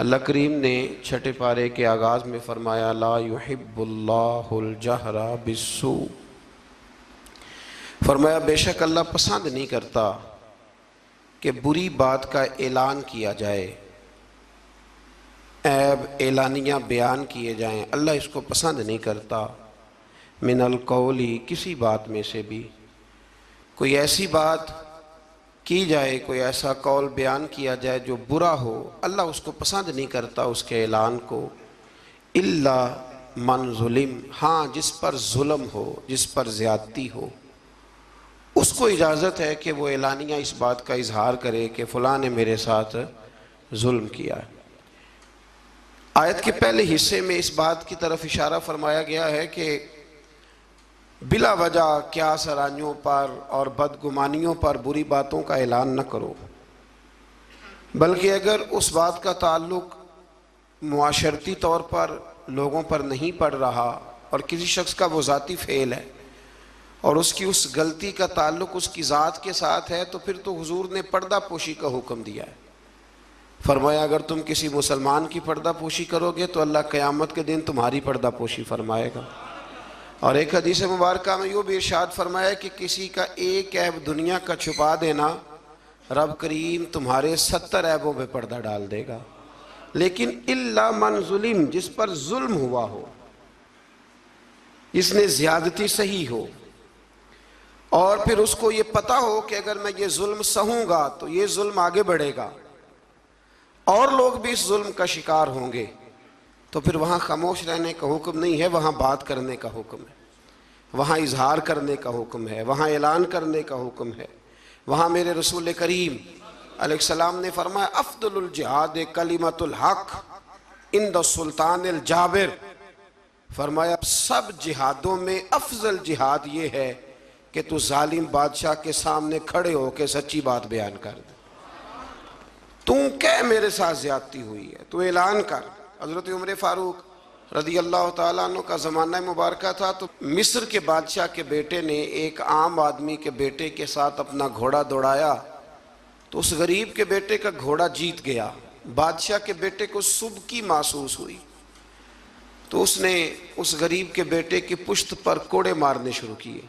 अल्लाह करीम ने छठे पारे के आगाज़ में फ़रमाया ला युहिब्बुल्लाहुल जहरा बिस्सू, फरमाया बेशक अल्लाह पसंद नहीं करता कि बुरी बात का ऐलान किया जाए, ऐब एलानिया बयान किए जाएं, अल्लाह इसको पसंद नहीं करता। मिनल कौली, किसी बात में से भी कोई ऐसी बात की जाए, कोई ऐसा कौल बयान किया जाए जो बुरा हो, अल्लाह उसको पसंद नहीं करता उसके ऐलान को। इल्ला मन जुलिम, हाँ जिस पर जुल्म हो, जिस पर ज़्यादती हो, उसको इजाज़त है कि वो एलानिया इस बात का इजहार करे कि फ़लाँ ने मेरे साथ जुल्म किया। आयत के पहले हिस्से में इस बात की तरफ इशारा फरमाया गया है कि बिला वजह क्या सरानियों पर और बदगुमानियों पर बुरी बातों का ऐलान न करो, बल्कि अगर उस बात का ताल्लुक मुआशरती तौर पर लोगों पर नहीं पड़ रहा और किसी शख्स का वो ज़ाती फ़ेल है और उसकी उस गलती का ताल्लुक उसकी ज़ात के साथ है, तो फिर तो हुजूर ने पर्दा पोशी का हुक्म दिया है। फरमाया अगर तुम किसी मुसलमान की पर्दा पोशी करोगे तो अल्लाह क़यामत के दिन तुम्हारी पर्दा पोशी फरमाएगा। और एक हदीस मुबारक में यूँ भी इरशाद फरमाया कि किसी का एक ऐब दुनिया का छुपा देना, रब करीम तुम्हारे 70 ऐबों पे पर्दा डाल देगा। लेकिन इल्ला मन जुलिम, जिस पर जुल्म हुआ हो, इसने ज़्यादती सही हो और फिर उसको ये पता हो कि अगर मैं ये जुल्म सहूँगा तो ये जुल्म आगे बढ़ेगा और लोग भी इस जुल्म का शिकार होंगे, तो फिर वहाँ खामोश रहने का हुक्म नहीं है, वहाँ बात करने का हुक्म है, वहाँ इजहार करने का हुक्म है, वहाँ ऐलान करने का हुक्म है। वहाँ मेरे रसूल करीम अलैहिस्सलाम ने फरमाया अफ़्ज़लुल जिहाद कलिमतुल हक़ इंद सुल्तानिल जाबिर, फरमाया सब जिहादों में अफजल जिहाद ये है कि तू जालिम बादशाह के सामने खड़े होकर सच्ची बात बयान कर दे। तू क्या मेरे साथ ज्यादती हुई है, तू ऐलान कर। हज़रत उमर फ़ारूक रज़ी अल्लाह ताला अन्हु का ज़माना मुबारक था, तो मिस्र के बादशाह के बेटे ने एक आम आदमी के बेटे के साथ अपना घोड़ा दौड़ाया, तो उस गरीब के बेटे का घोड़ा जीत गया। बादशाह के बेटे को सुबकी महसूस हुई, तो उसने उस गरीब के बेटे की पुश्त पर कोड़े मारने शुरू किए।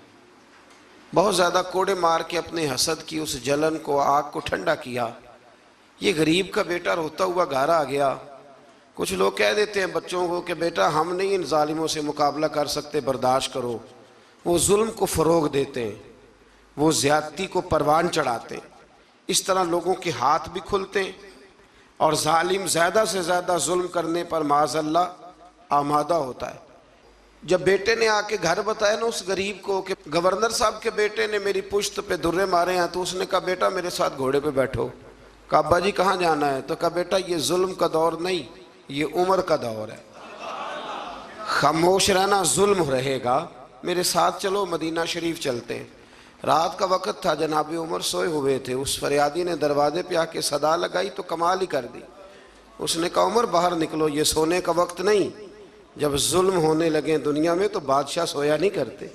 बहुत ज़्यादा कोड़े मार के अपने हसद की उस जलन को, आग को ठंडा किया। ये गरीब का बेटा रोता हुआ घर आ गया। कुछ लोग कह देते हैं बच्चों को कि बेटा हम नहीं इन जालिमों से मुकाबला कर सकते, बर्दाश्त करो। वो जुल्म को फ़रोग देते हैं, वो ज़्यादती को परवान चढ़ाते हैं। इस तरह लोगों के हाथ भी खुलते हैं और जालिम ज़्यादा से ज़्यादा जुल्म करने पर माज़अल्लाह आमादा होता है। जब बेटे ने आके घर बताया ना उस गरीब को कि गवर्नर साहब के बेटे ने मेरी पुश्त पे दुर्रे मारे हैं, तो उसने कहा बेटा मेरे साथ घोड़े पे बैठो। कहा अब्बा जी कहाँ जाना है? तो कहा बेटा ये जुल्म का दौर नहीं, ये उम्र का दौर है, खामोश रहना जुल्म रहेगा, मेरे साथ चलो मदीना शरीफ चलते हैं। रात का वक़्त था, जनाब उमर सोए हुए थे। उस फरियादी ने दरवाजे पे आके सदा लगाई तो कमाल ही कर दी। उसने कहा उमर बाहर निकलो, ये सोने का वक्त नहीं। जब जुल्म होने लगे दुनिया में तो बादशाह सोया नहीं करते,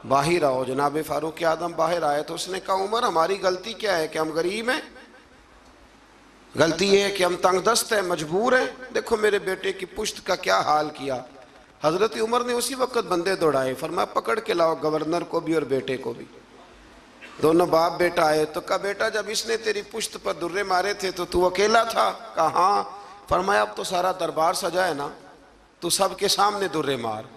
बाहर आओ। जनाब फ़ारूक आदम बाहर आए तो उसने कहा उमर हमारी गलती क्या है कि हम गरीब हैं? गलती ये है कि हम तंगदस्त हैं, मजबूर हैं। देखो मेरे बेटे की पुश्त का क्या हाल किया। हज़रत उमर ने उसी वक्त बंदे दौड़ाए, फरमाया पकड़ के लाओ गवर्नर को भी और बेटे को भी। दोनों बाप बेटा आए तो कहा बेटा जब इसने तेरी पुश्त पर दुर्रे मारे थे तो तू अकेला था? कहा हाँ। फरमाया अब तो सारा दरबार सजा है ना, तू सबके सामने दुर्रे मार।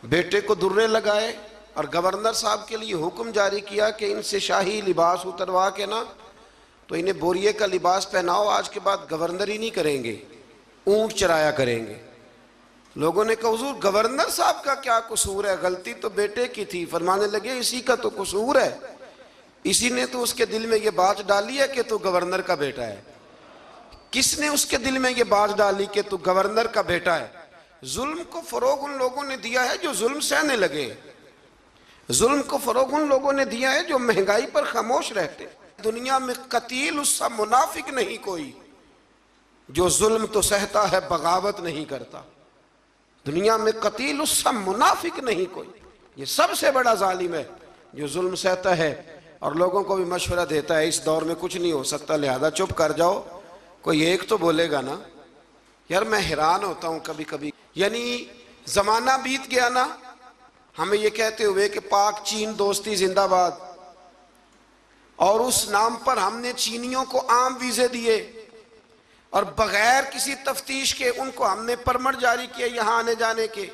बेटे को दुर्रे लगाए और गवर्नर साहब के लिए हुक्म जारी किया कि इनसे शाही लिबास उतरवा के ना तो इन्हें बोरिए का लिबास पहनाओ, आज के बाद गवर्नर ही नहीं करेंगे, ऊंट चराया करेंगे। लोगों ने कहा हुजूर गवर्नर साहब का क्या कसूर है, गलती तो बेटे की थी। फरमाने लगे इसी का तो कसूर है, इसी ने तो उसके दिल में ये बात डाली है कि तू गवर्नर का बेटा है। किसने उसके दिल में ये बात डाली कि तू गवर्नर का बेटा है? जुल्म को फरोग उन लोगों ने दिया है जो जुल्म सहने लगे। जुल्म को फरोग उन लोगों ने दिया है जो महंगाई पर खामोश रहते। दुनिया में कतील उससा मुनाफिक नहीं कोई जो जुल्म तो सहता है बगावत नहीं करता। दुनिया में कतील उससा मुनाफिक नहीं कोई, ये सबसे बड़ा जालिम है जो जुल्म सहता है और लोगों को भी मशवरा देता है इस दौर में कुछ नहीं हो सकता, लिहाजा चुप कर जाओ, कोई एक तो बोलेगा ना। यार मैं हैरान होता हूं कभी कभी, यानी जमाना बीत गया ना हमें ये कहते हुए कि पाक चीन दोस्ती जिंदाबाद, और उस नाम पर हमने चीनियों को आम वीजे दिए और बगैर किसी तफ्तीश के उनको हमने परमिट जारी किए यहां आने जाने के,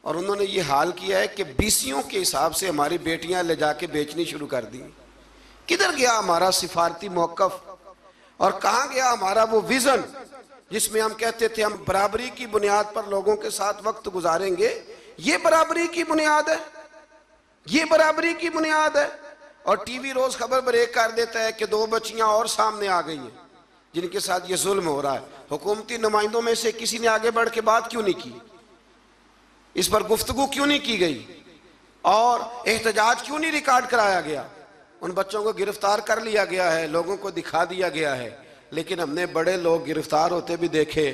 और उन्होंने ये हाल किया है कि बीसियों के हिसाब से हमारी बेटियां ले जाके बेचनी शुरू कर दी। किधर गया हमारा सिफारती मौकफ, और कहां गया हमारा वो विजन जिसमें हम कहते थे हम बराबरी की बुनियाद पर लोगों के साथ वक्त गुजारेंगे। ये बराबरी की बुनियाद है, ये बराबरी की बुनियाद है। और टीवी रोज खबर ब्रेक कर देता है कि 2 बच्चियां और सामने आ गई हैं जिनके साथ ये जुल्म हो रहा है। हुकूमती नुमाइंदों में से किसी ने आगे बढ़ के बात क्यों नहीं की, इस पर गुफ्तगू क्यों नहीं की गई, और एहतजाज क्यों नहीं रिकॉर्ड कराया गया। उन बच्चों को गिरफ्तार कर लिया गया है, लोगों को दिखा दिया गया है, लेकिन हमने बड़े लोग गिरफ्तार होते भी देखे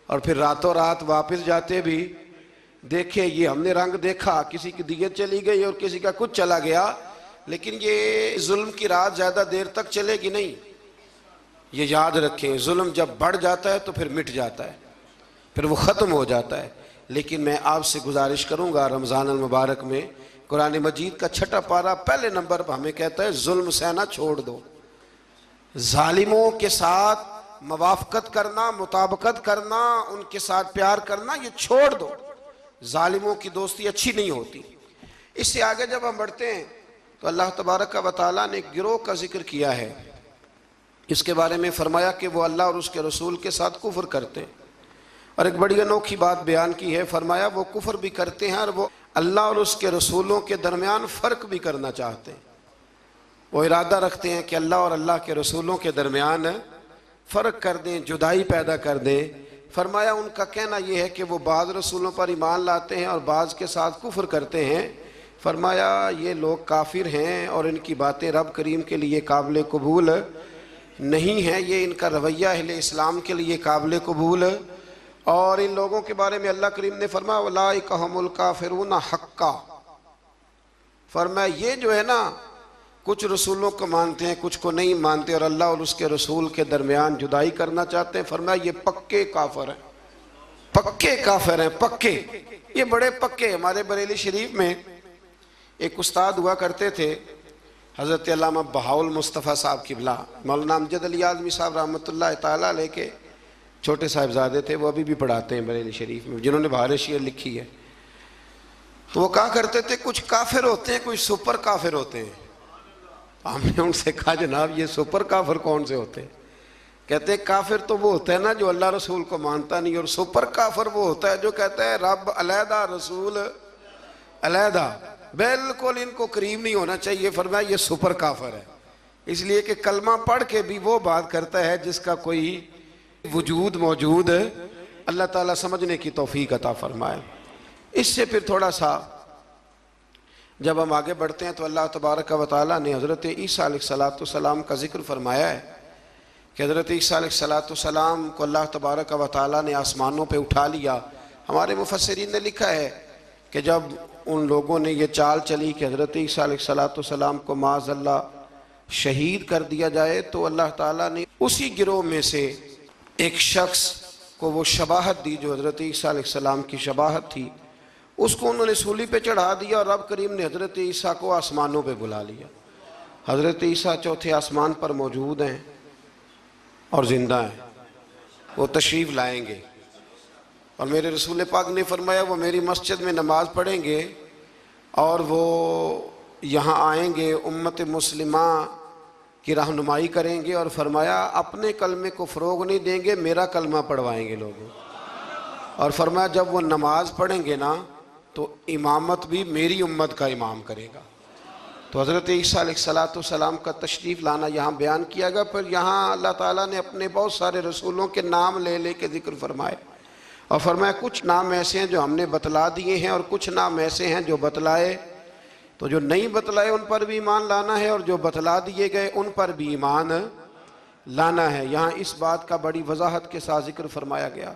और फिर रातों रात वापस जाते भी देखे। ये हमने रंग देखा, किसी की दियत चली गई और किसी का कुछ चला गया, लेकिन ये जुल्म की रात ज्यादा देर तक चलेगी नहीं। ये याद रखें, जुल्म जब बढ़ जाता है तो फिर मिट जाता है, फिर वो ख़त्म हो जाता है। लेकिन मैं आपसे गुजारिश करूंगा, रमज़ान अल मुबारक में कुरान मजीद का 6ठा पारा पहले नंबर पर हमें कहता है जुल्म सहना छोड़ दो, जालिमों के साथ मवाफ़क़त करना, मुताबकत करना, उनके साथ प्यार करना ये छोड़ दो। जालिमों की दोस्ती अच्छी नहीं होती। इससे आगे जब हम बढ़ते हैं तो अल्लाह तबारक व तआला ने एक गिरोह का जिक्र किया है। इसके बारे में फरमाया कि वो अल्लाह और उसके रसूल के साथ कुफ्र करते हैं, और एक बड़ी अनोखी बात बयान की है। फरमाया वो कुफ्र भी करते हैं और वो अल्लाह और उसके रसूलों के दरमियान फ़र्क भी करना चाहते हैं। वो इरादा रखते हैं कि अल्लाह और अल्लाह के रसूलों के दरमियान फ़र्क कर दें, जुदाई पैदा कर दें। फरमाया उनका कहना यह है कि वो बाज़ रसूलों पर ईमान लाते हैं और बाज़ के साथ कुफ्र करते हैं। फरमाया ये लोग काफिर हैं और इनकी बातें रब करीम के लिए काबिल कबूल नहीं है, ये इनका रवैया अहले इस्लाम के लिए काबिल कबूल। और इन लोगों के बारे में अल्लाह करीम ने फरमाया उलाइका हुमुल काफिरून हक्का। फरमाया ये जो है ना कुछ रसूलों को मानते हैं, कुछ को नहीं मानते, और अल्लाह और उसके रसूल के दरमियान जुदाई करना चाहते हैं। फरमाया ये पक्के काफिर हैं, पक्के काफिर हैं, पक्के, ये बड़े पक्के। हमारे बरेली शरीफ में एक उस्ताद हुआ करते थे, हज़रत अल्लामा बहाउल मुस्तफ़ा साहब किबला, मौलाना अमजद अली आज़मी साहब रहमतुल्लाह ताला अलैह के छोटे साहिबजादे थे। वो अभी भी पढ़ाते हैं बरेली शरीफ में, जिन्होंने बहार शेर लिखी है। तो वो कहा करते थे कुछ काफिर होते हैं, कुछ सुपर काफिर होते हैं। हमने उनसे कहा जनाब ये सुपर काफिर कौन से होते हैं? कहते काफिर तो वो होता है ना जो अल्लाह रसूल को मानता नहीं, और सुपर काफिर वो होता है जो कहता है रब अलहदा रसूल अलहदा, बिल्कुल इनको करीब नहीं होना चाहिए। फरमाया ये सुपर काफिर है, इसलिए कि कलमा पढ़ के भी वो बात करता है जिसका कोई वजूद मौजूद अल्लाह ताला समझने की तौफीक अता फरमाए। इससे फिर थोड़ा सा जब हम आगे बढ़ते हैं तो अल्लाह तबारक व तआला ने हज़रत ईसा अलैहिस्सलाम का जिक्र फरमाया है कि हज़रत ईसा अलैहिस्सलाम को अल्लाह तबारक व तआला ने आसमानों पे उठा लिया। हमारे मुफस्सिरीन ने लिखा है कि जब उन लोगों ने ये चाल चली कि हज़रत ईसा अलैहिस्सलाम को माज़अल्लाह शहीद कर दिया जाए, तो अल्लाह ताला ने उसी गिरोह में से एक शख्स को वो शबाहत दी जो हज़रत ईसा अलैहिस्सलाम की शबाहत थी, उसको उन्होंने सूली पे चढ़ा दिया और रब करीम ने हज़रत ईसा को आसमानों पे बुला लिया। हज़रत ईसा चौथे आसमान पर मौजूद हैं और ज़िंदा हैं, वो तशरीफ़ लाएंगे। और मेरे रसूल पाक ने फरमाया वो मेरी मस्जिद में नमाज़ पढ़ेंगे और वो यहाँ आएंगे, उम्मत मुस्लिमा की रहनुमाई करेंगे, और फरमाया अपने कलमे को फ़रोग़ नहीं देंगे, मेरा कलमा पढ़वाएंगे लोगों। और फरमाया जब वो नमाज़ पढ़ेंगे ना तो इमामत भी मेरी उम्मत का इमाम करेगा। तो हज़रत ईसा अलैहिस्सलाम का तशरीफ़ लाना यहाँ बयान किया गया। पर यहाँ अल्लाह ताला ने अपने बहुत सारे रसूलों के नाम ले ले के ज़िक्र फरमाए, और फरमाया कुछ नाम ऐसे हैं जो हमने बतला दिए हैं और कुछ नाम ऐसे हैं जो बतलाए, तो जो नहीं बतलाए उन पर भी ईमान लाना है और जो बतला दिए गए उन पर भी ईमान लाना है। यहाँ इस बात का बड़ी वजाहत के साथ जिक्र फरमाया गया।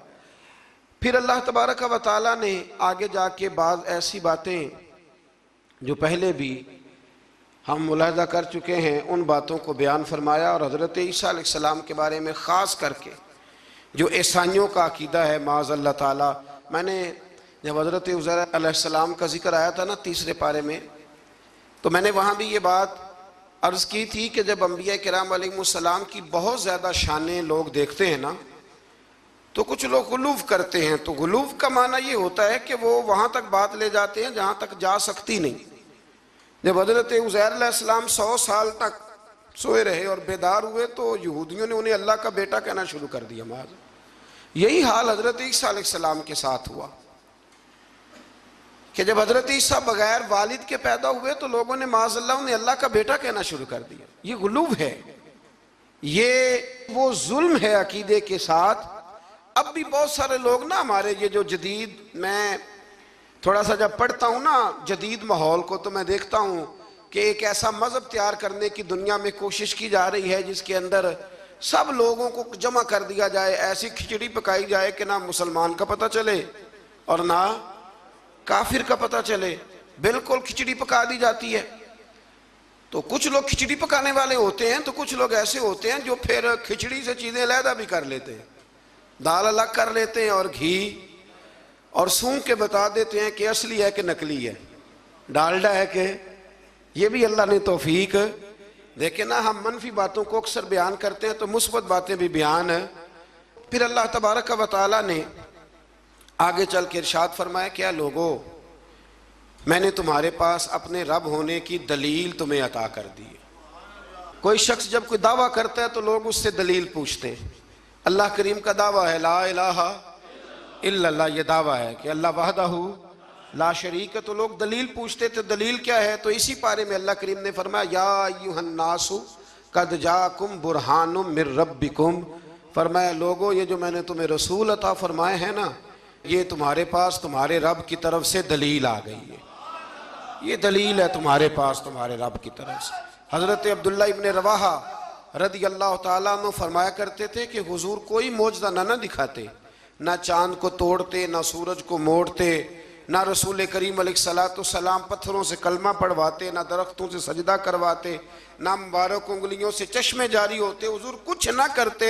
फिर अल्लाह तबारक व तआला ने आगे जाके बाज़ ऐसी बातें जो पहले भी हम मुलाहजा कर चुके हैं, उन बातों को बयान फरमाया और हज़रत ईसा अलैहिस्सलाम के बारे में ख़ास करके जो ईसाइयों का अकीदा है माज़अल्लाह ताला। मैंने जब हज़रत उज़ैर अलैहिस्सलाम का जिक्र आया था ना 3रे पारे में, तो मैंने वहाँ भी ये बात अर्ज़ की थी कि जब अंबिया किराम अलैहिमुस्सलाम की बहुत ज़्यादा शानें लोग देखते हैं ना, तो कुछ लोग गुलूव करते हैं। तो गुलूव का माना ये होता है कि वो वहाँ तक बात ले जाते हैं जहाँ तक जा सकती नहीं। जब हज़रत उज़ैर अलैहिस्सलाम 100 साल तक सोए रहे और बेदार हुए, तो यहूदियों ने उन्हें अल्लाह का बेटा कहना शुरू कर दिया। माज़ यही हाल हज़रत ईसा अलैहिस्सलाम के साथ हुआ कि जब हज़रत ईसा बगैर वालिद के पैदा हुए तो लोगों ने माज़अल्लाह उन्हें अल्लाह का बेटा कहना शुरू कर दिया। ये गुलूव है, ये वो जुल्म है अकीदे के साथ। अब भी बहुत सारे लोग ना हमारे ये जो जदीद, मैं थोड़ा सा जब पढ़ता हूँ ना जदीद माहौल को, तो मैं देखता हूँ कि एक ऐसा मज़हब तैयार करने की दुनिया में कोशिश की जा रही है जिसके अंदर सब लोगों को जमा कर दिया जाए, ऐसी खिचड़ी पकाई जाए कि ना मुसलमान का पता चले और ना काफिर का पता चले, बिल्कुल खिचड़ी पका दी जाती है। तो कुछ लोग खिचड़ी पकाने वाले होते हैं, तो कुछ लोग ऐसे होते हैं जो फिर खिचड़ी से चीज़ें अलहदा भी कर लेते हैं, दाल अलग कर लेते हैं और घी और सूंघ के बता देते हैं कि असली है कि नकली है, डालडा है कि। ये भी अल्लाह ने तौफीक देखे ना। हम मनफी बातों को अक्सर बयान करते हैं तो मुस्बत बातें भी बयान है। फिर अल्लाह तबारक व तआला ने आगे चल के इरशाद फरमाया, क्या लोगों, मैंने तुम्हारे पास अपने रब होने की दलील तुम्हें अता कर दी है। कोई शख्स जब कोई दावा करता है तो लोग उससे दलील पूछते हैं। अल्लाह करीम का दावा है ला इलाहा इल्लल्लाह, ये दावा है कि अल्लाह वहदहू ला शरीक है। तो लोग दलील पूछते थे, दलील क्या है? तो इसी पारे में अल्लाह करीम ने फरमाया या अय्युहन्नासु कद जाकुम बुरहानुम मिर रब्बिकुम, फरमाया लोगो ये जो मैंने तुम्हें रसूल अता फरमाए हैं ना, ये तुम्हारे पास तुम्हारे रब की तरफ से दलील आ गई है। ये दलील है तुम्हारे पास तुम्हारे रब की तरफ से। हज़रत अब्दुल्ला इब्न रवाहा रदी अल्लाह ताला अन्हु फरमाया करते थे कि हुजूर कोई मौजज़ा ना दिखाते, ना चांद को तोड़ते, ना सूरज को मोड़ते, ना रसूल करीम अलैहिस्सलाम पत्थरों से कलमा पढ़वाते, ना दरख्तों से सजदा करवाते, ना मुबारक उंगलियों से चश्मे जारी होते। हुजूर कुछ ना करते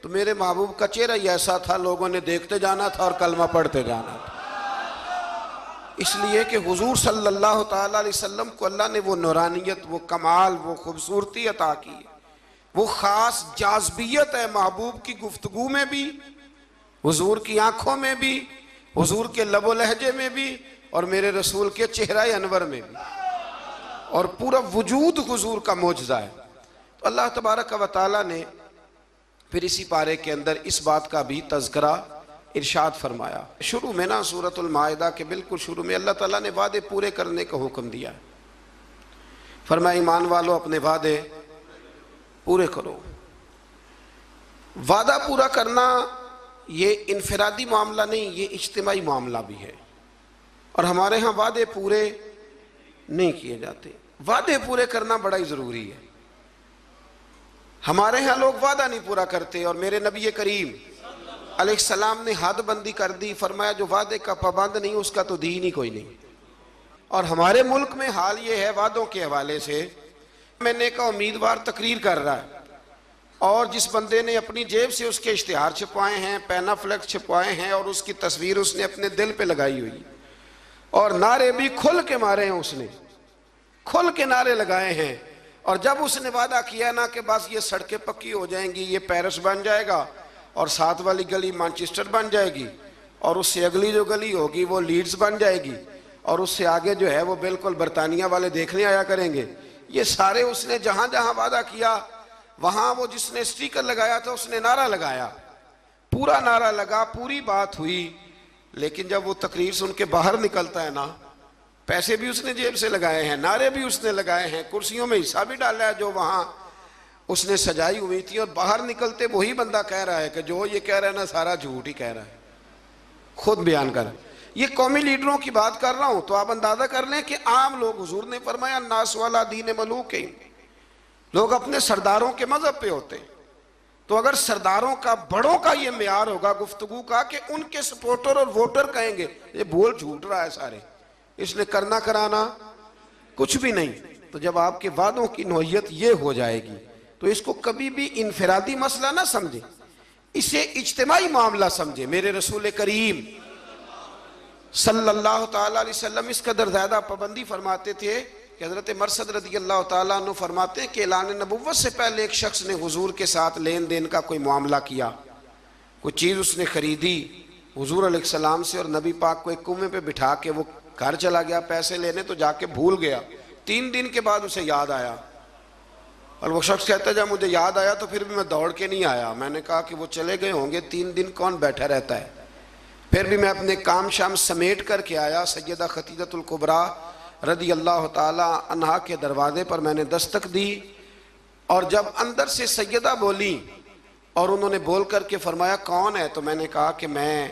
तो मेरे महबूब का चेहरा ही ऐसा था, लोगों ने देखते जाना था और कलमा पढ़ते जाना था। इसलिए कि हुजूर सल्लल्लाहु ताला अलैहि वसल्लम को अल्लाह ने वो नूरानियत, वो कमाल, वो खूबसूरती अता की, वो ख़ास जाज़बियत है महबूब की गुफ्तगू में भी, हुजूर की आंखों में भी, हुजूर के लबो लहजे में भी, और मेरे रसूल के चेहरा अनवर में भी, और पूरा वजूद हुजूर का मौजज़ा है। तो अल्लाह तबारक व तआला ने फिर इसी पारे के अंदर इस बात का भी तज़किरा इरशाद फरमाया। शुरू में ना सूरतुल माइदा के बिल्कुल शुरू में अल्लाह ताला ने वादे पूरे करने का हुक्म दिया। फरमाया ईमान वालों अपने वादे पूरे करो। वादा पूरा करना ये इनफरादी मामला नहीं, ये इज्तिमाई मामला भी है। और हमारे यहाँ वादे पूरे नहीं किए जाते। वादे पूरे करना बड़ा ही ज़रूरी है। हमारे यहाँ लोग वादा नहीं पूरा करते, और मेरे नबी करीम अलैहिस्सलाम ने हद बंदी कर दी, फरमाया जो वादे का पाबंद नहीं उसका तो दीन ही कोई नहीं। और हमारे मुल्क में हाल ये है वादों के हवाले से, मैंने का उम्मीदवार तकरीर कर रहा है और जिस बंदे ने अपनी जेब से उसके इश्तिहार छपवाए हैं, पैनाफ्लेक्स छपवाए हैं और उसकी तस्वीर उसने अपने दिल पे लगाई हुई, और नारे भी खुल के मारे हैं, उसने खुल के नारे लगाए हैं। और जब उसने वादा किया ना कि बस ये सड़कें पक्की हो जाएंगी, ये पेरिस बन जाएगा और साथ वाली गली मैनचेस्टर बन जाएगी, और उससे अगली जो गली होगी वो लीड्स बन जाएगी, और उससे आगे जो है वो बिल्कुल बरतानिया वाले देखने आया करेंगे, ये सारे उसने जहाँ जहाँ वादा किया वहाँ वो जिसने स्टिकर लगाया था उसने नारा लगाया, पूरा नारा लगा, पूरी बात हुई। लेकिन जब वो तकरीर सुन के बाहर निकलता है ना, पैसे भी उसने जेब से लगाए हैं, नारे भी उसने लगाए हैं, कुर्सियों में हिस्सा भी डाला है जो वहाँ उसने सजाई हुई थी, और बाहर निकलते वही बंदा कह रहा है कि जो ये कह रहा है ना सारा झूठ ही कह रहा है, खुद बयान कर। ये कौमी लीडरों की बात कर रहा हूं, तो आप अंदाजा कर लें कि आम लोग, हुजूर ने फरमाया नास वाला दीन मलूक है, लोग अपने सरदारों के मजहब पे होते हैं। तो अगर सरदारों का, बड़ों का ये मेयार होगा गुफ्तगू का कि उनके सपोर्टर और वोटर कहेंगे ये बोल झूठ रहा है सारे, इसने करना कराना कुछ भी नहीं, तो जब आपके वादों की नौयत ये हो जाएगी तो इसको कभी भी इनफरादी मसला ना समझे, इसे इज्तिमाई मामला समझे। मेरे रसूल करीम सल्लल्लाहु ताला अलैहि वसल्लम इस कदर ज़्यादा पाबंदी फरमाते थे कि हज़रत मरसद रज़ी अल्लाह ताला अन्हु फरमाते कि ऐलान नबुव्वत से पहले एक शख्स ने हुजूर के साथ लेन देन का कोई मामला किया, कोई चीज़ उसने ख़रीदी हुजूर अलैहिस्सलाम से, और नबी पाक को एक कुएं पे बिठा के वो घर चला गया पैसे लेने, तो जाके भूल गया। 3 दिन के बाद उसे याद आया और वो शख्स कहता है जब मुझे याद आया तो फिर भी मैं दौड़ के नहीं आया। मैंने कहा कि वो चले गए होंगे, 3 दिन कौन बैठा रहता है। फिर भी मैं अपने काम शाम समेट करके आया। सैयदा खतीजतुल कुबरा रदी अल्लाह ताला अन्हा के दरवाजे पर मैंने दस्तक दी, और जब अंदर से सैयदा बोली और उन्होंने बोल करके फरमाया कौन है, तो मैंने कहा कि मैं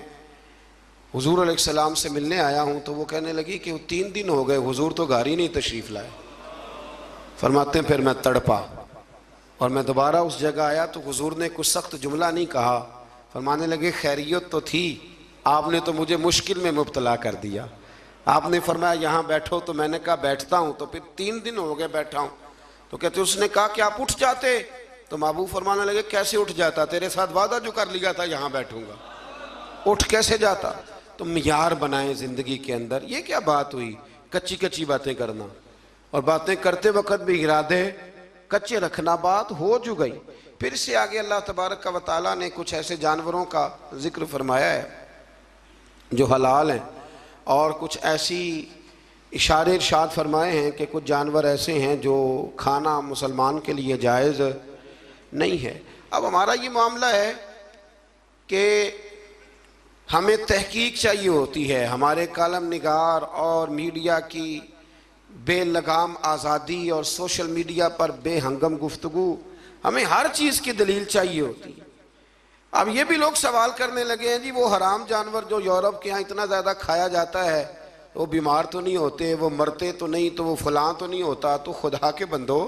हुजूर अलैहिस्सलाम से मिलने आया हूँ। तो वो कहने लगी कि वो 3 दिन हो गए हुजूर तो घर ही नहीं तशरीफ़ लाए। फरमाते हैं फिर मैं तड़पा और मैं दोबारा उस जगह आया तो हुजूर ने कुछ सख्त जुमला नहीं कहा, फरमाने लगे खैरियत तो थी, आपने तो मुझे मुश्किल में मुब्तला कर दिया। आपने फरमाया यहाँ बैठो, तो मैंने कहा बैठता हूँ, तो फिर 3 दिन हो गए बैठा हूँ। तो कहते उसने कहा कि आप उठ जाते, तो महबूब फरमाने लगे कैसे उठ जाता, तेरे साथ वादा जो कर लिया था यहाँ बैठूंगा, उठ कैसे जाता। तो मियार बनाए ज़िंदगी के अंदर। ये क्या बात हुई कच्ची कच्ची बातें करना, और बातें करते वक्त भी इरादे कच्चे रखना, बात हो जो गई। फिर से आगे अल्लाह तबारक व तआला ने कुछ ऐसे जानवरों का जिक्र फरमाया है जो हलाल हैं, और कुछ ऐसी इशारे इरशाद फरमाए हैं कि कुछ जानवर ऐसे हैं जो खाना मुसलमान के लिए जायज़ नहीं है। अब हमारा ये मामला है कि हमें तहकीक चाहिए होती है, हमारे कालम निगार और मीडिया की बेलगाम आज़ादी और सोशल मीडिया पर बेहंगम गुफ्तगू, हमें हर चीज़ की दलील चाहिए होती है। अब ये भी लोग सवाल करने लगे हैं जी वो हराम जानवर जो यूरोप के यहाँ इतना ज़्यादा खाया जाता है, वो बीमार तो नहीं होते, वो मरते तो नहीं, तो वो फलां तो नहीं होता। तो खुदा के बंदो,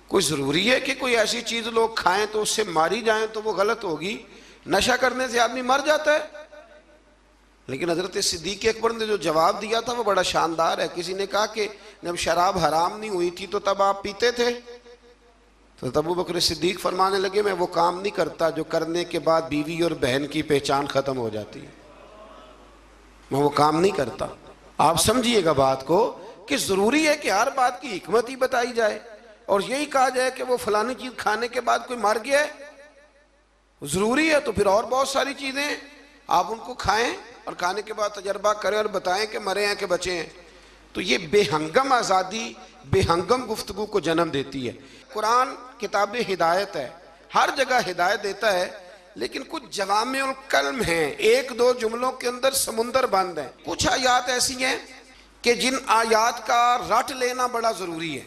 कोई ज़रूरी है कि कोई ऐसी चीज़ लोग खाएं तो उससे मारी जाएं तो वो गलत होगी? नशा करने से आदमी मर जाता है। लेकिन हज़रत सिद्दीक़ अकबर ने जो जवाब दिया था वो बड़ा शानदार है। किसी ने कहा कि जब शराब हराम नहीं हुई थी तो तब आप पीते थे? तो तब अबू बकर सिद्दीक़ फरमाने लगे मैं वो काम नहीं करता जो करने के बाद बीवी और बहन की पहचान ख़त्म हो जाती है, मैं वो काम नहीं करता। आप समझिएगा बात को कि ज़रूरी है कि हर बात की हिकमत ही बताई जाए, और यही कहा जाए कि वो फलानी चीज़ खाने के बाद कोई मर गया है, ज़रूरी है तो फिर और बहुत सारी चीज़ें आप उनको खाएं और खाने के बाद तजर्बा करें और बताएं कि मरे हैं कि बचे हैं। तो ये बेहंगम आज़ादी बेहंगम गुफ्तगू को जन्म देती है। कुरान किताब हिदायत है, हर जगह हिदायत देता है, लेकिन कुछ जवामिउल कल्म हैं, 1-2 जुमलों के अंदर समुंदर बंद है। कुछ आयात ऐसी हैं कि जिन आयात का रट लेना बड़ा ज़रूरी है,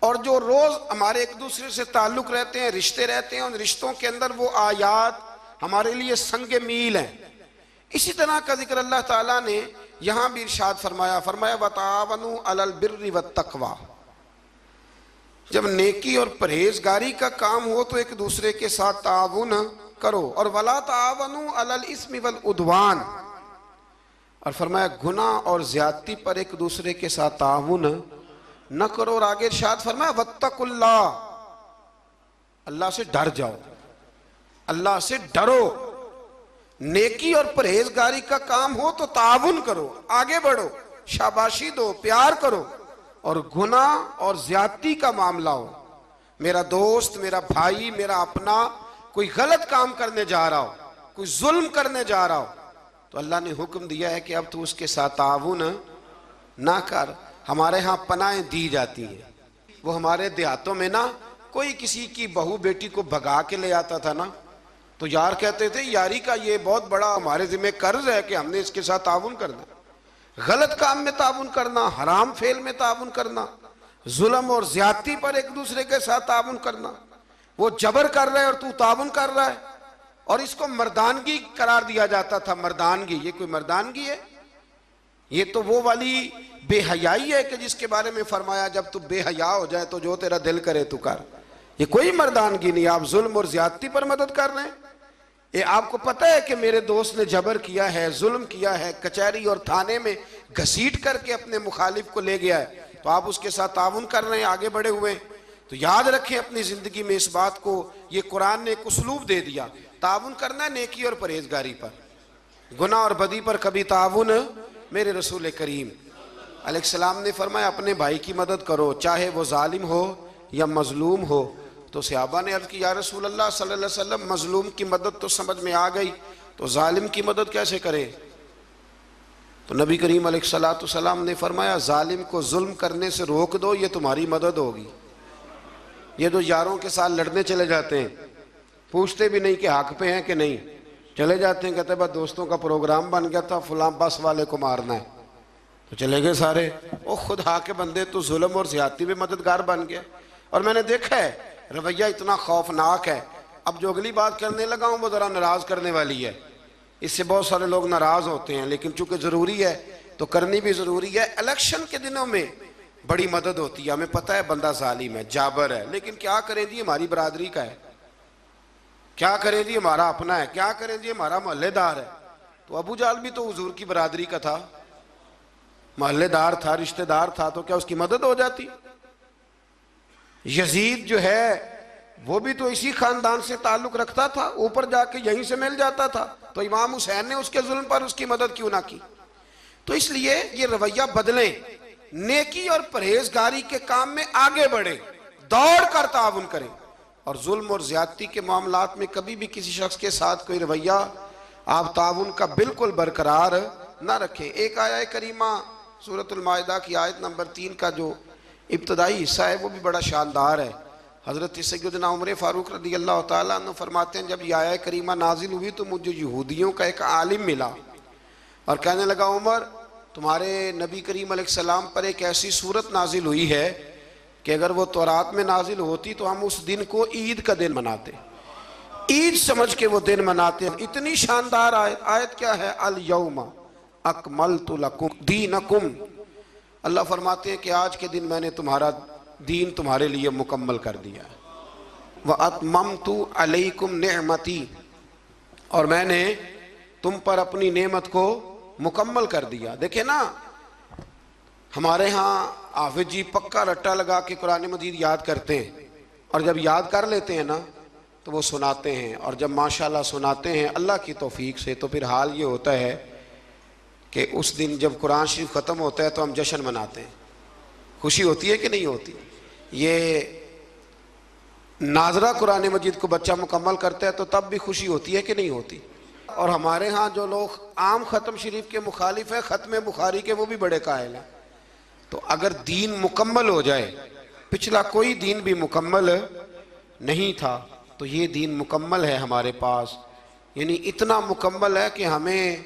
और जो रोज़ हमारे एक दूसरे से ताल्लुक़ रहते हैं, रिश्ते रहते हैं, उन रिश्तों के अंदर वो आयात हमारे लिए संग मील हैं। इसी तरह का जिक्र अल्लाह ताला ने यहाँ भी इरशाद फरमाया, फरमाया वतावनु अलल बिर्रि वत्तक़वा। जब नेकी और परहेजगारी का काम हो तो एक दूसरे के साथ ताउन करो, और वला तावनु अलल इस्मि वल उद्वान, और फरमाया गुनाह और ज्यादती पर एक दूसरे के साथ ताउन न करो। और आगे इरशाद फरमाया वत्तकुल्लाह, अल्लाह से डर जाओ, अल्लाह से डरो। नेकी और परहेजगारी का काम हो तो ताउन करो, आगे बढ़ो, शाबाशी दो, प्यार करो। और गुनाह और ज्यादती का मामला हो, मेरा दोस्त, मेरा भाई, मेरा अपना कोई गलत काम करने जा रहा हो, कोई जुल्म करने जा रहा हो, तो अल्लाह ने हुक्म दिया है कि अब तू उसके साथ ताउन ना कर। हमारे यहाँ पनाहें दी जाती हैं, वो हमारे देहातों में ना कोई किसी की बहू बेटी को भगा के ले आता था ना, तो यार कहते थे यारी का ये बहुत बड़ा हमारे जिम्मे कर्ज है कि हमने इसके साथ ताउन करना। गलत काम में ताउन करना, हराम फेल में ताउन करना, जुल्म और ज्यादती पर एक दूसरे के साथ ताउन करना, वो जबर कर रहा है और तू ताउन कर रहा है, और इसको मर्दानगी करार दिया जाता था। मर्दानगी, ये कोई मर्दानगी है? ये तो वो वाली बेहयाई है कि जिसके बारे में फरमाया जब तू बेहया हो जाए तो जो तेरा दिल करे तू कर। ये कोई मर्दानगी नहीं, आप जुल्म और ज्यादती पर मदद कर रहे हैं। ये आपको पता है कि मेरे दोस्त ने जबर किया है, जुल्म किया है, कचहरी और थाने में घसीट करके अपने मुखालिफ को ले गया है, तो तो आप उसके साथ ताउन कर रहे हैं, आगे बढ़े हुए हैं। तो याद रखें अपनी ज़िंदगी में इस बात को, ये कुरान ने एक उसलूब दे दिया, ताउन करना है नेकी और परहेजगारी पर, गुनाह और बदी पर कभी ताउन। मेरे रसूल करीम अलैहिस्सलाम ने फरमाया अपने भाई की मदद करो, चाहे वो जालिम हो या मजलूम हो। तो सहाबा ने अर्ज़ की या रसूल अल्लाह सल्लल्लाहु अलैहि वसल्लम, मजलूम की मदद तो समझ में आ गई, तो जालिम की मदद कैसे करें? तो नबी करीम अलैहिस्सलाम ने फरमाया जालिम को जुल्म करने से रोक दो, ये तुम्हारी मदद होगी। ये जो यारों के साथ लड़ने चले जाते हैं, पूछते भी नहीं कि हक पे हैं कि नहीं, चले जाते हैं, कहते बस दोस्तों का प्रोग्राम बन गया था, फलां बस वाले को मारना है, तो चले गए सारे। ओ खुदा के बंदे, तो जुल्म और ज्यादती में मददगार बन गया। और मैंने देखा है रवैया इतना खौफनाक है। अब जो अगली बात करने लगा हूँ वो ज़रा नाराज़ करने वाली है, इससे बहुत सारे लोग नाराज़ होते हैं, लेकिन चूंकि ज़रूरी है तो करनी भी ज़रूरी है। इलेक्शन के दिनों में बड़ी मदद होती है, हमें पता है बंदा जालिम है, जाबर है, लेकिन क्या करें जी, हमारी बरादरी का है, क्या करें जी, हमारा अपना है, क्या करें जी, हमारा मोहल्लेदार है। तो अबू जाल भी तो हुजूर की बरादरी का था, मोहल्लेदार था, रिश्तेदार था, तो क्या उसकी मदद हो जाती? यजीद जो है वो भी तो इसी खानदान से ताल्लुक रखता था, ऊपर जाके यहीं से मिल जाता था, तो इमाम हुसैन ने उसके जुल्म पर उसकी मदद क्यों ना की? तो इसलिए ये रवैया बदलें, नेकी और परहेजगारी के काम में आगे बढ़े, दौड़ कर ताउन करें, और जुल्म और ज्यादती के मामलात में कभी भी किसी शख्स के साथ कोई रवैया आप ताउन का बिल्कुल बरकरार ना रखें। एक आया करीमा सूरतुल माइदा की आयत नंबर 3 का जो इब्तदाई हिस्सा है वो भी बड़ा शानदार है। हज़रत सैयदना उमर फ़ारूक रज़ी अल्लाह ताला अन्हु फरमाते हैं, जब ये आया करीमा नाजिल हुई तो मुझे यहूदियों का एक आलिम मिला और कहने लगा, उमर तुम्हारे नबी करीम अलैहिस्सलाम पर एक ऐसी सूरत नाजिल हुई है कि अगर वो तौरात में नाजिल होती तो हम उस दिन को ईद का दिन मनाते, ईद समझ के वो दिन मनाते। इतनी शानदार आयत, आयत क्या है? अल यौमा अकमलतु लकुम दीनकुम, अल्लाह फरमाते हैं कि आज के दिन मैंने तुम्हारा दीन तुम्हारे लिए मुकम्मल कर दिया, व अतममतु अलैकुम निअमती, और मैंने तुम पर अपनी नेमत को मुकम्मल कर दिया। देखे ना, हमारे यहाँ हाफिज जी पक्का रट्टा लगा के कुरान मजीद याद करते हैं, और जब याद कर लेते हैं ना तो वो सुनाते हैं, और जब माशाल्लाह सुनाते हैं अल्लाह की तौफीक से, तो फिर हाल ये होता है कि उस दिन जब कुरान शरीफ ख़त्म होता है तो हम जश्न मनाते हैं। खुशी होती है कि नहीं होती? ये नाजरा कुरान मजीद को बच्चा मुकम्मल करता है तो तब भी खुशी होती है कि नहीं होती? और हमारे यहाँ जो लोग आम ख़त्म शरीफ के मुखालिफ है, ख़त्म बुखारी के, वो भी बड़े कायल हैं। तो अगर दीन मुकम्मल हो जाए, पिछला कोई दीन भी मुकम्मल नहीं था, तो ये दीन मुकम्मल है हमारे पास, यानी इतना मुकम्मल है कि हमें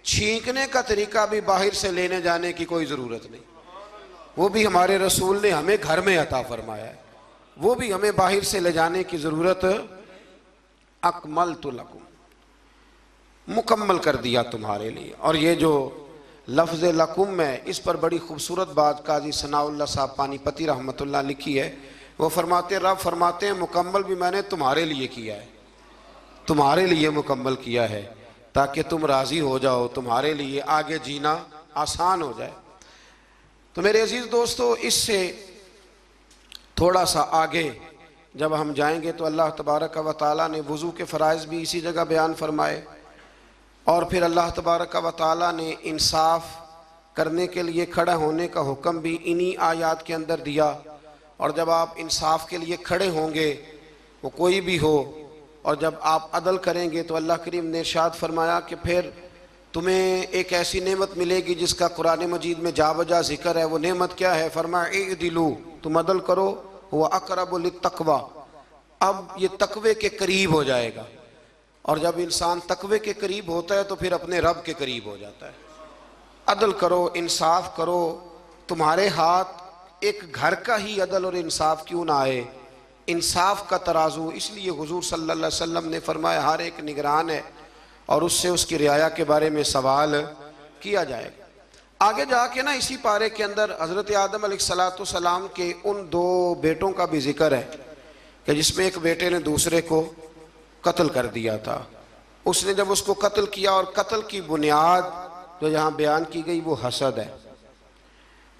छींकने का तरीका भी बाहर से लेने जाने की कोई ज़रूरत नहीं, वो भी हमारे रसूल ने हमें घर में अता फरमाया है, वो भी हमें बाहर से ले जाने की ज़रूरत। अकमलतु लकुम, मुकम्मल कर दिया तुम्हारे लिए। और ये जो लफ्ज़ लकुम है, इस पर बड़ी खूबसूरत बात काजी सनाउल्लाह साहब पानीपति रहमतुल्लाह लिखी है। वो फरमाते, रब फरमाते हैं मुकम्मल भी मैंने तुम्हारे लिए किया है, तुम्हारे लिए मुकम्मल किया है ताकि तुम राज़ी हो जाओ, तुम्हारे लिए आगे जीना आसान हो जाए। तो मेरे अजीज़ दोस्तों, इससे थोड़ा सा आगे जब हम जाएंगे तो अल्लाह तबारक व तआला ने वज़ू के फ़राइज़ भी इसी जगह बयान फरमाए, और फिर अल्लाह तबारक व तआला ने इंसाफ करने के लिए खड़ा होने का हुक्म भी इन्हीं आयात के अंदर दिया। और जब आप इंसाफ के लिए खड़े होंगे, वो कोई भी हो, और जब आप अदल करेंगे तो अल्लाह करीम ने इरशाद फरमाया कि फिर तुम्हें एक ऐसी नेमत मिलेगी जिसका कुरान मजीद में जा बजा जिक्र है। वो नेमत क्या है? फरमाया इदिलू, तुम अदल करो, वह अक़रबु लित्तक़वा, अब ये तकवे के करीब हो जाएगा। और जब इंसान तकवे के करीब होता है तो फिर अपने रब के करीब हो जाता है। अदल करो, इंसाफ करो, तुम्हारे हाथ एक घर का ही अदल और इंसाफ क्यों ना आए, इंसाफ का तराजू। इसलिए हुजूर सल्लल्लाहु अलैहि वसल्लम ने फरमाया हर एक निगरान है और उससे उसकी रियाया के बारे में सवाल किया जाएगा। आगे जाके ना इसी पारे के अंदर हज़रत आदम अलैहिस्सलाम के उन 2 बेटों का भी जिक्र है कि जिसमें एक बेटे ने दूसरे को कत्ल कर दिया था। उसने जब उसको कत्ल किया, और कत्ल की बुनियाद जो यहाँ बयान की गई वो हसद है।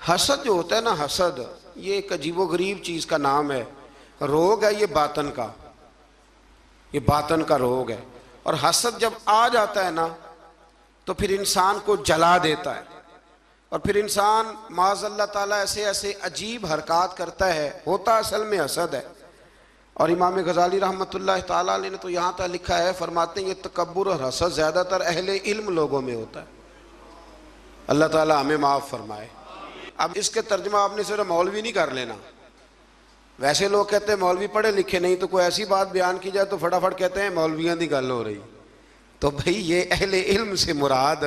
हसद जो होता है ना, हसद ये एक अजीबोगरीब चीज़ का नाम है, रोग है ये बातन का, ये बातन का रोग है। और हसद जब आ जाता है ना तो फिर इंसान को जला देता है, और फिर इंसान माज़अल्लाह ताला ऐसे ऐसे अजीब हरकत करता है, होता असल में हसद है। और इमाम गज़ाली रहमतुल्लाह ताला अलैह ने तो यहाँ तक लिखा है, फरमाते हैं ये तकब्बुर और हसद ज़्यादातर अहले इल्म लोगों में होता है। अल्लाह ताला हमें माफ़ फरमाए। अब इसके तर्जुमा आपने सिर्फ मौलवी नहीं कर लेना। वैसे लोग कहते हैं मौलवी पढ़े लिखे नहीं, तो कोई ऐसी बात बयान की जाए तो फटाफट कहते हैं मौलवियाँ की गल हो रही। तो भाई ये अहले इल्म से मुराद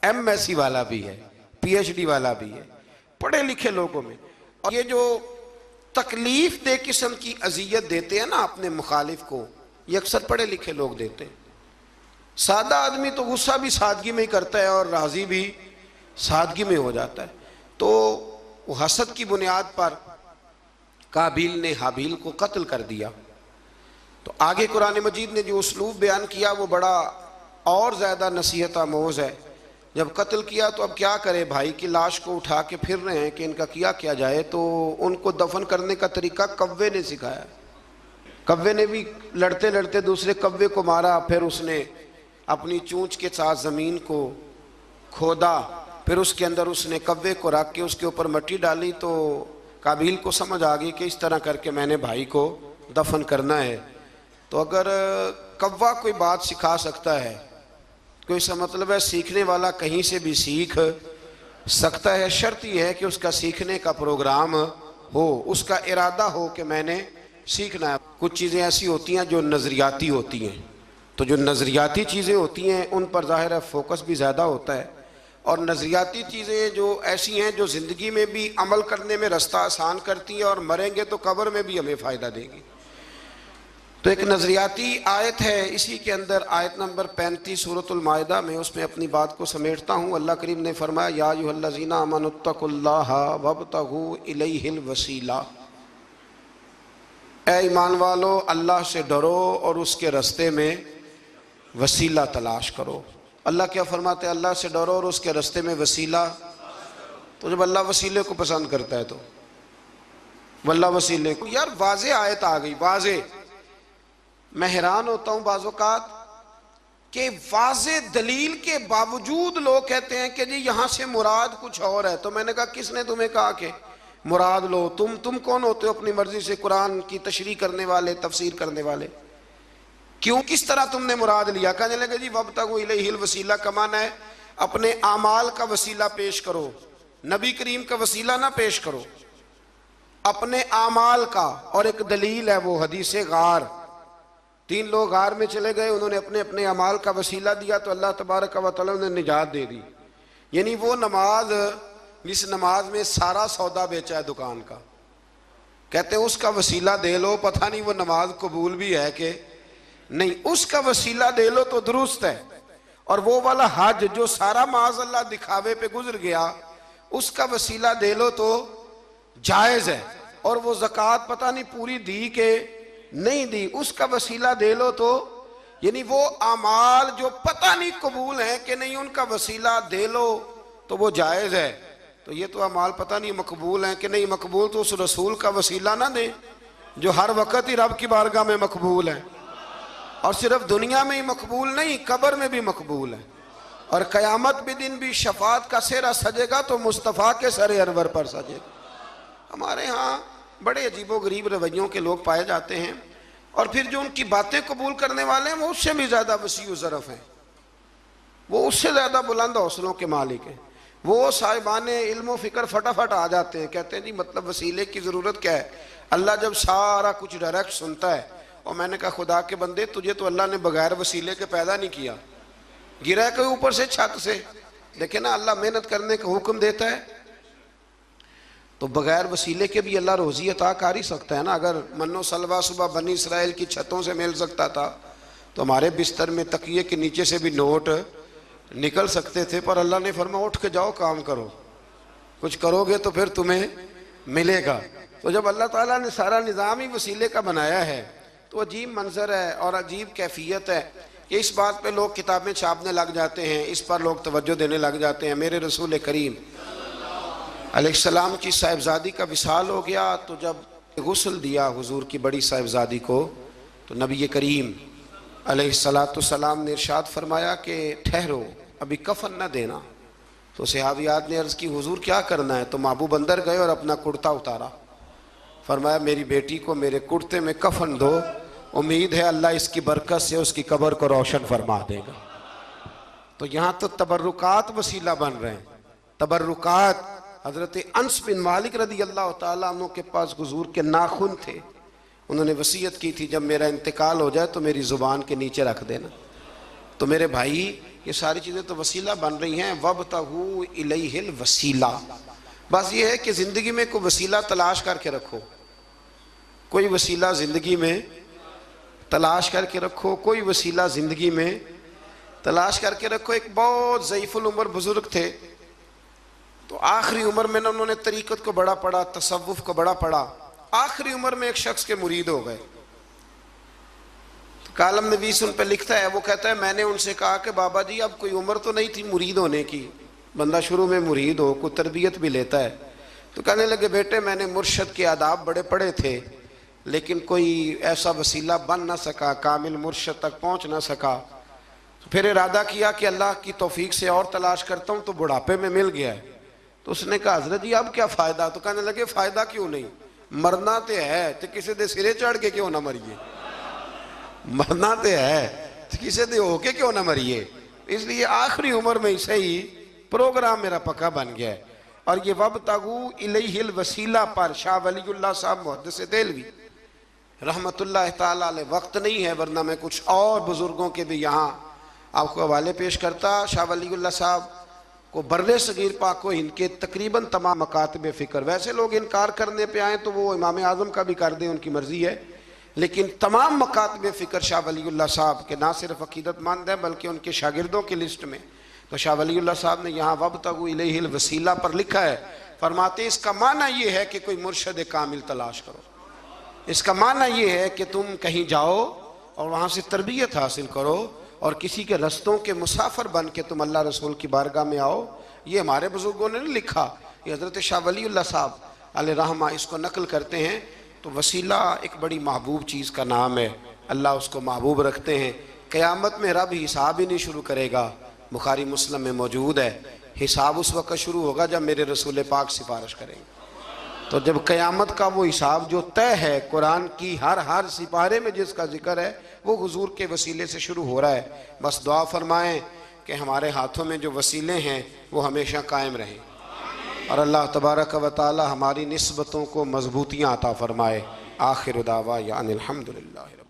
MSc वाला भी है, PhD वाला भी है, पढ़े लिखे लोगों में। और ये जो तकलीफ दे किस्म की अजियत देते हैं ना अपने मुखालिफ को, ये अक्सर पढ़े लिखे लोग देते हैं। सादा आदमी तो गुस्सा भी सादगी में ही करता है और राजी भी सादगी में हो जाता है। तो वो हसद की बुनियाद पर काबिल ने हाबिल को कत्ल कर दिया। तो आगे कुरान मजीद ने जो उसलूब बयान किया वो बड़ा और ज़्यादा नसीहत आमोज़ है। जब कत्ल किया तो अब क्या करे, भाई की लाश को उठा के फिर रहे हैं कि इनका किया जाए। तो उनको दफन करने का तरीका कव्वे ने सिखाया। कव्वे ने भी लड़ते लड़ते दूसरे कव्वे को मारा, फिर उसने अपनी चूंच के साथ ज़मीन को खोदा, फिर उसके अंदर उसने कव्वे को रख के उसके ऊपर मिट्टी डाली। तो काबिल को समझ आ गई कि इस तरह करके मैंने भाई को दफन करना है। तो अगर कव्वा कोई बात सिखा सकता है तो इसका मतलब है सीखने वाला कहीं से भी सीख सकता है। शर्त यह है कि उसका सीखने का प्रोग्राम हो, उसका इरादा हो कि मैंने सीखना है। कुछ चीज़ें ऐसी होती हैं जो नज़रियाती होती हैं, तो जो नज़रियाती चीज़ें होती हैं उन पर ज़ाहिर है फोकस भी ज़्यादा होता है। और नज़रियाती चीज़ें जो ऐसी हैं जो ज़िंदगी में भी अमल करने में रास्ता आसान करती हैं और मरेंगे तो कब्र में भी हमें फ़ायदा देगी। तो एक नज़रियाती आयत है, इसी के अंदर आयत नंबर 35 सूरतुल माइदा में, उसमें अपनी बात को समेटता हूँ। अल्लाह करीम ने फरमाया या अय्युहल्लज़ीना आमनुत्तकुल्लाह वब्तगू इलैहिल वसीला, ए ईमान वालो अल्लाह से डरो और उसके रास्ते में वसीला तलाश करो। अल्लाह क्या फरमाते हैं, अल्लाह से डरो और उसके रास्ते में वसीला। तो जब अल्लाह वसीले को पसंद करता है तो अल्लाह वसीले को, यार वाज़े आयत आ गई, वाज़े। मैं हैरान होता हूँ बाज़-औक़ात कि वाज़े दलील के बावजूद लोग कहते हैं कि जी यहाँ से मुराद कुछ और है। तो मैंने कहा किसने तुम्हें कहा कि मुराद लो? तुम कौन होते हो अपनी मर्जी से कुरान की तशरीह करने वाले, तफसीर करने वाले? क्यों, किस तरह तुमने मुराद लिया? कहने लगे जी वब्तगू इलैहिल वसीला का माना है अपने आमाल का वसीला पेश करो, नबी करीम का वसीला ना पेश करो, अपने आमाल का। और एक दलील है वो हदीस गार, 3 लोग गार में चले गए, उन्होंने अपने अपने अमाल का वसीला दिया तो अल्लाह तबारक व तआला ने निजात दे दी। यानी वो नमाज जिस नमाज में सारा सौदा बेचा है दुकान का, कहते हैं उसका वसीला दे लो, पता नहीं वो नमाज कबूल भी है कि नहीं, उसका वसीला दे लो तो दुरुस्त है। और वो वाला हज जो सारा माज़अल्लाह दिखावे पे गुजर गया, उसका वसीला दे लो तो जायज़ है। और वो ज़कात पता नहीं पूरी दी के नहीं दी, उसका वसीला दे लो तो, यानी वो आमाल जो पता नहीं कबूल है कि नहीं, उनका वसीला दे लो तो वो जायज़ है। तो ये तो अमाल पता नहीं मकबूल हैं कि नहीं मकबूल, तो उस रसूल का वसीला ना दे जो हर वक़्त ही रब की बारगाह में मकबूल है। और सिर्फ दुनिया में ही मकबूल नहीं, कब्र में भी मकबूल है। और क़यामत के दिन भी शफात का सेहरा सजेगा तो मुस्तफ़ा के सरे अनवर पर सजेगा। हमारे यहाँ बड़े अजीबो गरीब रवैयों के लोग पाए जाते हैं, और फिर जो उनकी बातें कबूल करने वाले हैं वो उससे भी ज़्यादा वसी ज़रफ़ हैं, वो उससे ज़्यादा बुलंद हौसलों के मालिक हैं। वो साहिबान इल्म फ़िक्र फटाफट आ जाते हैं, कहते हैं जी मतलब वसीले की ज़रूरत क्या है, अल्लाह जब सारा कुछ डायरेक्ट सुनता है। और मैंने कहा खुदा के बंदे, तुझे तो अल्लाह ने बगैर वसीले के पैदा नहीं किया, गिरा के ऊपर से छत से। देखे ना अल्लाह मेहनत करने का हुक्म देता है, तो बगैर वसीले के भी अल्लाह रोज़ी अता कर ही सकता है ना। अगर मन्नो सलवा सुबह बनी इसराइल की छतों से मिल सकता था तो हमारे बिस्तर में तकिए के नीचे से भी नोट निकल सकते थे। पर अल्लाह ने फरमाया उठ के जाओ, काम करो, कुछ करोगे तो फिर तुम्हें मिलेगा। तो जब अल्लाह ताला ने सारा निज़ाम ही वसीले का बनाया है तो अजीब मंजर है और अजीब कैफियत है कि इस बात पे लोग किताबें छापने लग जाते हैं, इस पर लोग तवज्जो देने लग जाते हैं। मेरे रसूल करीम अलैहिस्सलाम की साहिबजादी का विसाल हो गया तो जब गुस्ल दिया हुजूर की बड़ी साहिबजादी को, तो नबी करीम अलैहिस्सलाम ने इरशाद फरमाया कि ठहरो, अभी कफन न देना। तो सहाबियात ने अर्ज़ की हुजूर क्या करना है? तो महबूब अंदर गए और अपना कुर्ता उतारा, फरमाया मेरी बेटी को मेरे कुर्ते में कफन दो, उम्मीद है अल्लाह इसकी बरकत से उसकी कब्र को रोशन फरमा देगा। तो यहाँ तो तबर्रुकात वसीला बन रहे हैं। तबर्रुकात हज़रत अनस बिन मालिक रदी अल्लाह ताला अन्हु के पास हुजूर के नाखून थे। उन्होंने वसीयत की थी जब मेरा इंतकाल हो जाए तो मेरी ज़ुबान के नीचे रख देना। तो मेरे भाई ये सारी चीज़ें तो वसीला बन रही हैं। वब्तगू इलैहिल वसीला, बस ये है कि ज़िंदगी में कोई वसीला तलाश करके रखो, कोई वसीला ज़िंदगी में तलाश करके रखो, कोई वसीला ज़िंदगी में तलाश करके रखो। एक बहुत ज़ईफ़ुल उम्र बुज़ुर्ग थे, तो आखिरी उम्र में ना उन्होंने तरीक़त को बड़ा पढ़ा, तसव्वुफ़ को बड़ा पढ़ा। आखिरी उम्र में एक शख्स के मुरीद हो गए। तो कालम नवीस उन पर लिखता है, वो कहता है मैंने उनसे कहा कि बाबा जी अब कोई उम्र तो नहीं थी मुरीद होने की, बंदा शुरू में मुरीद हो कोई तरबियत भी लेता है। तो कहने लगे बेटे मैंने मुर्शद के आदाब बड़े पढ़े थे, लेकिन कोई ऐसा वसीला बन ना सका, कामिल मुर्शद तक पहुँच ना सका। तो फिर इरादा किया कि अल्लाह की तौफीक से और तलाश करता हूँ, तो बुढ़ापे में मिल गया है। तो उसने कहा हजरत जी अब क्या फ़ायदा? तो कहने लगे फ़ायदा क्यों नहीं, मरना तो है, तो किसी दे सिरे चढ़ के क्यों ना मरिए, मरना तो है तो किसी दे होके क्यों ना मरिए। इसलिए आखिरी उम्र में से ही प्रोग्राम मेरा पक्का बन गया है। और ये वब्तगू इलैहिल वसीला पर शाह वलीउल्लाह साहब मुहद्दिस देहलवी रहमतुल्लाह ताला अलैह, वक्त नहीं है वरना मैं कुछ और बुजुर्गों के भी यहाँ आपको हवाले पेश करता। शाह वलीउल्लाह साहब को बर्रे सगीर पाक को इनके तकरीबन तमाम मकातब फ़िक्र, वैसे लोग इनकार करने पे आए तो वो इमाम आज़म का भी कर दें, उनकी मर्ज़ी है, लेकिन तमाम मकातब फ़िक्र शाह वलीउल्लाह साहब के ना सिर्फ अकीदतमंद हैं बल्कि उनके शागिर्दों की लिस्ट में। तो शाह वलीउल्लाह साहब ने यहाँ वब्तगू इलैहिल वसीला पर लिखा है, फरमाते इसका माना ये है कि कोई मुर्शद कामिल तलाश करो। इसका माना ये है कि तुम कहीं जाओ और वहाँ से तरबियत हासिल करो और किसी के रस्तों के मुसाफिर बन के तुम अल्लाह रसूल की बारगाह में आओ। ये हमारे बुजुर्गों ने नहीं लिखा, ये हज़रत शाह वलीउल्लाह साहब अलैहि रहमा इसको नकल करते हैं। तो वसीला एक बड़ी महबूब चीज़ का नाम है, अल्लाह उसको महबूब रखते हैं। क़यामत में रब हिसाब ही नहीं शुरू करेगा, बुखारी मुस्लिम में मौजूद है, हिसाब उस वक़्त शुरू होगा जब मेरे रसूल पाक सिफारिश करेंगे। तो जब क़यामत का वो हिसाब जो तय है, कुरान की हर सिपारे में जिसका जिक्र है वो हुजूर के वसीले से शुरू हो रहा है। बस दुआ फरमाएं कि हमारे हाथों में जो वसीले हैं वो हमेशा कायम रहें और अल्लाह तबारक व तआला हमारी निस्बतों को मजबूतियाँ अता फरमाए। आखिर दावा या अनिल हम्दुलिल्लाह।